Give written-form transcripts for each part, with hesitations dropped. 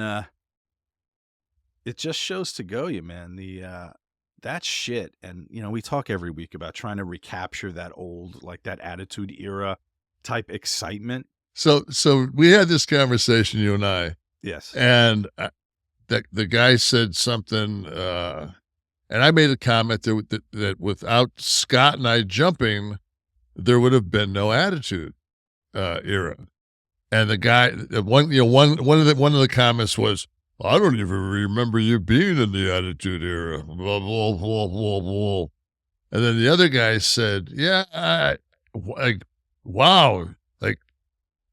uh, it just shows to go you, man. That shit, and we talk every week about trying to recapture that old, like that Attitude Era type excitement. So we had this conversation, you and I, Yes. and the guy said something, and I made a comment that without Scott and I jumping, there would have been no Attitude Era. And the guy, one of the comments was, "I don't even remember you being in the Attitude Era." Blah, blah, blah, blah, blah. And then the other guy said, "Yeah, like, wow, like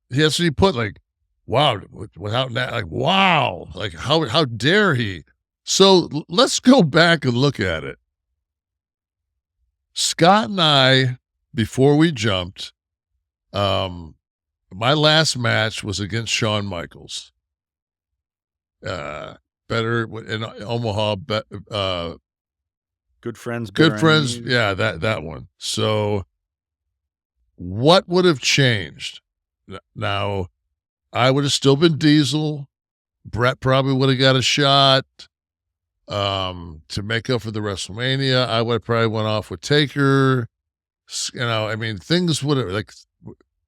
that's what he put, like, wow, without that, like, wow, like how dare he?" So let's go back and look at it. Scott and I, before we jumped, um, my last match was against Shawn Michaels. Better in Omaha, Good friends, good bitter friends. enemies. Yeah, that one. So what would have changed? Now, I would have still been Diesel. Brett probably would have got a shot to make up for the WrestleMania. I would have probably went off with Taker. I mean, things would have, like,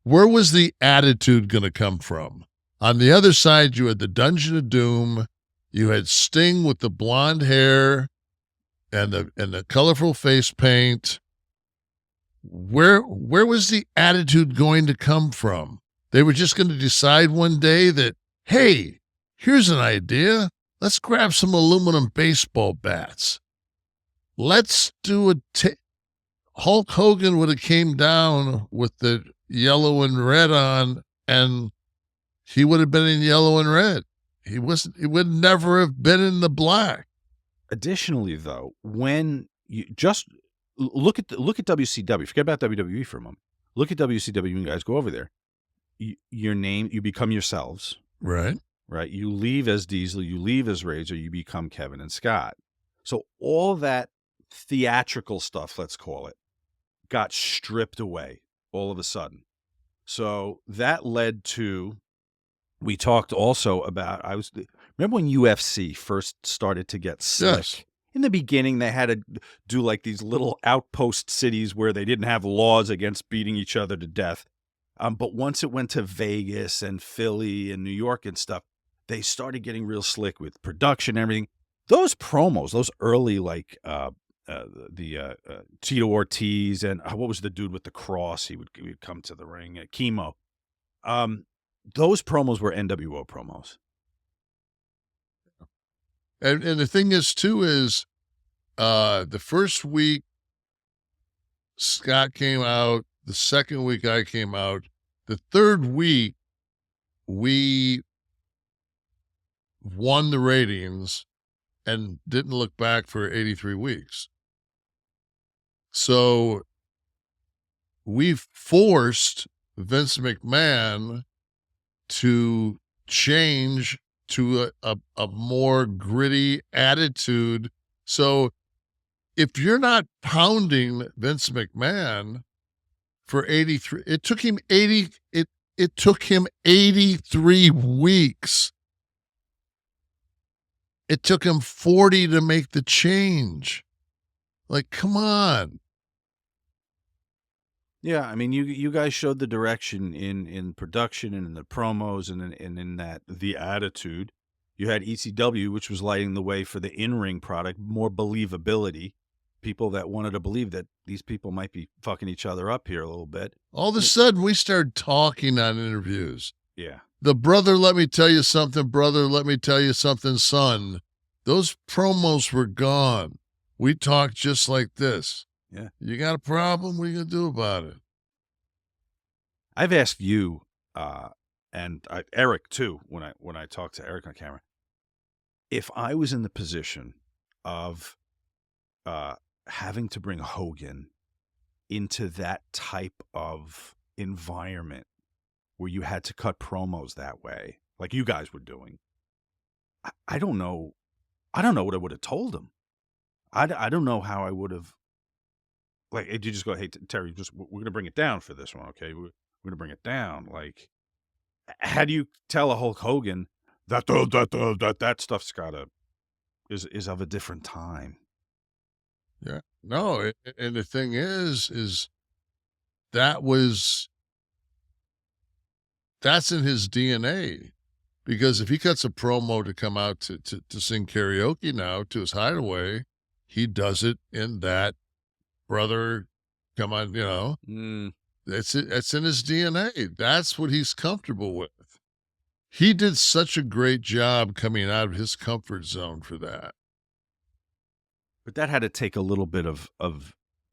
where was the Attitude going to come from? On the other side, you had the Dungeon of Doom. You had Sting with the blonde hair and the colorful face paint. Where was the Attitude going to come from? They were just going to decide one day that, hey, here's an idea. Let's grab some aluminum baseball bats. Let's do Hulk Hogan would have came down with the yellow and red on, and he would have been in yellow and red. He would never have been in the black. Additionally, though, when you just look at WCW, forget about WWE for a moment. Look at WCW, you guys go over there. Your name, you become yourselves. Right. Right. You leave as Diesel, you leave as Razor, you become Kevin and Scott. So all that theatrical stuff, let's call it, got stripped away all of a sudden. So that led to, we talked also about, remember when UFC first started to get slick? Yes. In the beginning, they had to do like these little outpost cities where they didn't have laws against beating each other to death. But once it went to Vegas and Philly and New York and stuff, they started getting real slick with production and everything. Those promos, those early, like Tito Ortiz and what was the dude with the cross? He would come to the ring, Chemo. Those promos were NWO promos. And the thing is, too, is the first week Scott came out. The second week I came out. The third week, we won the ratings and didn't look back for 83 weeks. So we forced Vince McMahon to change to a more gritty attitude. So if you're not pounding Vince McMahon for 83, it took him 83 weeks. It took him 40 to make the change. Like, come on. Yeah, I mean, you guys showed the direction in production and in the promos and in that the attitude. You had ECW, which was lighting the way for the in-ring product, more believability. People that wanted to believe that these people might be fucking each other up here a little bit. All of a sudden, we started talking on interviews. Yeah. The brother, let me tell you something, brother, let me tell you something, son. Those promos were gone. We talked just like this. Yeah. You got a problem? What are you going to do about it? I've asked you, and Eric too, when I talked to Eric on camera, if I was in the position of having to bring Hogan into that type of environment where you had to cut promos that way, like you guys were doing, I don't know. I don't know what I would have told him. I don't know how I would have. Like, you just go, hey, Terry, we're going to bring it down for this one, okay? We're going to bring it down. Like, how do you tell a Hulk Hogan that stuff's is of a different time. Yeah. No, and the thing is that was that's in his DNA. Because if he cuts a promo to come out to sing karaoke now to his hideaway, he does it in that brother, come on, Mm. it's in his DNA. That's what he's comfortable with. He did such a great job coming out of his comfort zone for that. But that had to take a little bit of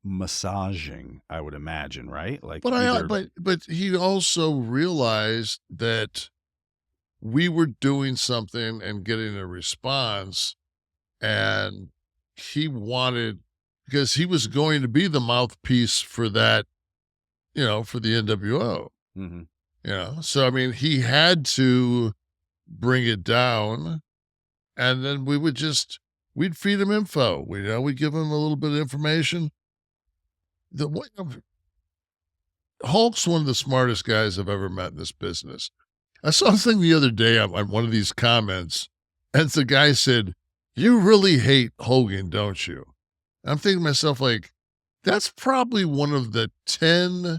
massaging, I would imagine, right? Like But either but he also realized that we were doing something and getting a response, and he wanted, because he was going to be the mouthpiece for that, for the NWO, Mhm. So I mean, he had to bring it down, and then we'd feed him info. We'd give him a little bit of information. Hulk's one of the smartest guys I've ever met in this business. I saw something the other day on one of these comments, and the guy said, "You really hate Hogan, don't you?" I'm thinking to myself, like, that's probably one of the 10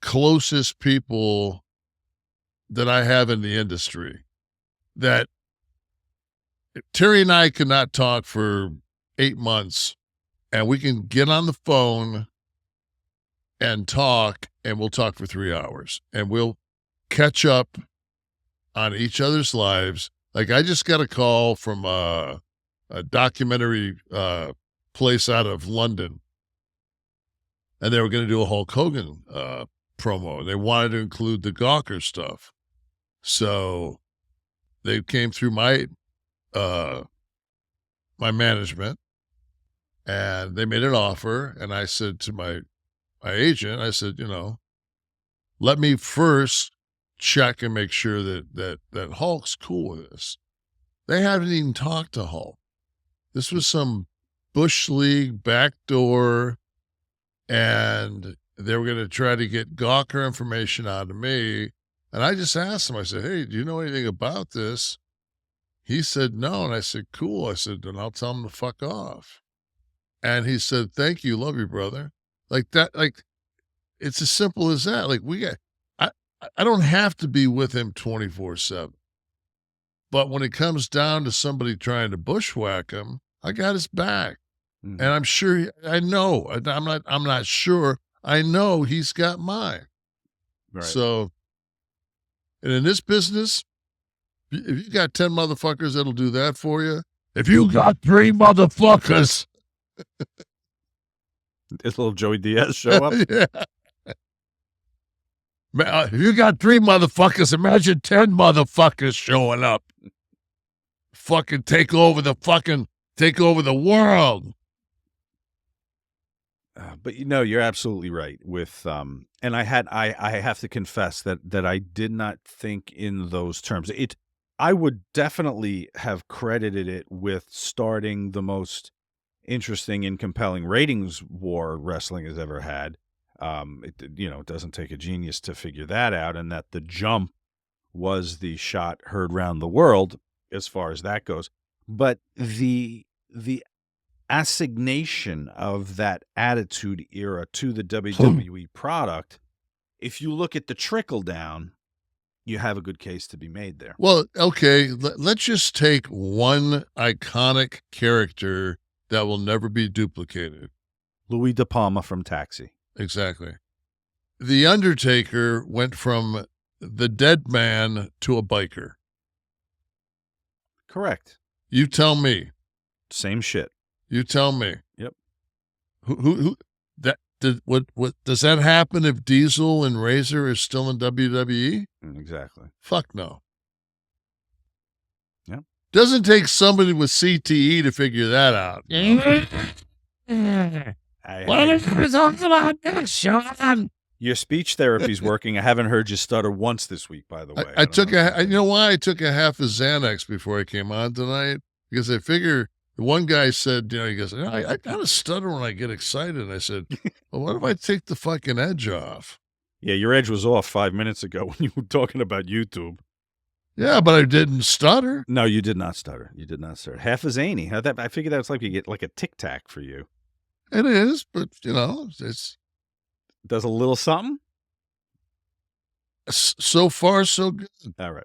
closest people that I have in the industry. That Terry and I could not talk for 8 months, and we can get on the phone and talk, and we'll talk for 3 hours, and we'll catch up on each other's lives. Like, I just got a call from a documentary place out of London, and they were going to do a Hulk Hogan promo. They wanted to include the Gawker stuff. So they came through my management, and they made an offer. And I said to my agent, I said, let me first check and make sure that Hulk's cool with this. They haven't even talked to Hulk. This was some Bush League backdoor, and they were going to try to get Gawker information out of me. And I just asked him, I said, "Hey, do you know anything about this?" He said, "No." And I said, "Cool." I said, "Then I'll tell him to fuck off." And he said, "Thank you. Love you, brother." Like that, like, it's as simple as that. Like, I, I don't have to be with him 24/7. But when it comes down to somebody trying to bushwhack him, I got his back. Mhm. And I'm sure, I know, I'm not sure. I know he's got mine. Right. So, and in this business, if you got 10 motherfuckers that'll do that for you, if you got 3 motherfuckers, This little Joey Diaz show up. yeah. If you got 3 motherfuckers, imagine 10 motherfuckers showing up. Fucking take over the world. But you're absolutely right with and I have to confess that I did not think in those terms. I would definitely have credited it with starting the most interesting and compelling ratings war wrestling has ever had. It doesn't take a genius to figure that out, and that the jump was the shot heard round the world as far as that goes. But the assignation of that Attitude Era to the WWE product, if you look at the trickle down, you have a good case to be made there. Well, okay, let's just take one iconic character that will never be duplicated. Louis De Palma from Taxi. Exactly. The Undertaker went from the dead man to a biker. Correct. You tell me. Same shit. You tell me. Yep. Who what does that happen if Diesel and Razor are still in WWE? Exactly. Fuck no. Yep. Doesn't take somebody with CTE to figure that out. What are you talking about next, Sean? Your speech therapy's working. I haven't heard you stutter once this week, by the way. I took you know why I took a half a Xanax before I came on tonight? Because I figure the one guy said, he goes, I kind of stutter when I get excited. And I said, well, what if I take the fucking edge off? Yeah, your edge was off 5 minutes ago when you were talking about YouTube. Yeah, but I didn't stutter. No, you did not stutter. You did not stutter. Half a zany. How that? I figured that was like you get like a tic tac for you. It is, but, you know, it's Does a little something. so far so good. All right.